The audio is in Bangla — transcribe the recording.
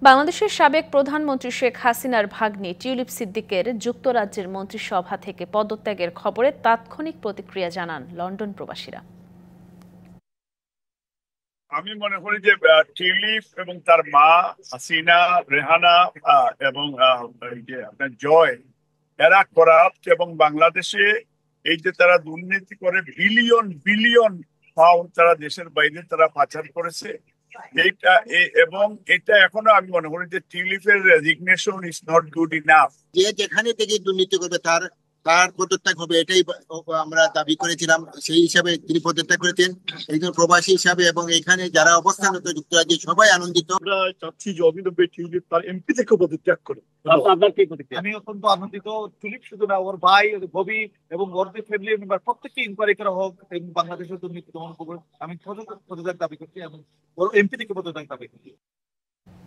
বাংলাদেশের সাবেক প্রধানমন্ত্রী শেখ হাসিনার ভাগ্নে টিউলিপ সিদ্দিকের যুক্তরাজ্যের মন্ত্রিসভা থেকে পদত্যাগের খবরে তাৎক্ষণিক প্রতিক্রিয়া জানান লন্ডন প্রবাসীরা। আমি মনে করি যে টিউলিপ এবং তার মা হাসিনা, রেহানা এবং এই যে আপনার জয়, এরা করাপ্ট এবং বাংলাদেশে এই যে তারা দুর্নীতি করে বিলিয়ন বিলিয়ন পাউন্ড তারা দেশের বাইরে তারা পাচার করেছে। এইটা এবং এটা এখনো আমি মনে করি যে টিউলিপের resignation is not good enough. যে যেখানে থেকে দুর্নীতি করবে তার তার পদত্যাগ হবে, এটাই আমরা দাবি করেছিলাম। সেই হিসাবে তিনি পদত্যাগ করেছেন একজন প্রবাসী হিসাবে, এবং এখানে যারা অবস্থানরত যুক্তরাজ্যে সবাই আনন্দিত। আমরা চাচ্ছি যে অবিলম্বে টিউলিপ তার এমপি থেকে পদত্যাগ করে। আপনার কি প্রতিক্রিয়া? আমি অত্যন্ত আনন্দিত। টিউলিপ শুধু না, ওর ভাই, ওর ববি এবং ওর যে ফ্যামিলি মেম্বার প্রত্যেককে ইনকোয়ারি করা হোক এবং বাংলাদেশের দুর্নীতি দমন করবে। আমি পদত্যাগ দাবি করছি এবং ওর এমপি থেকে পদত্যাগ দাবি করছি।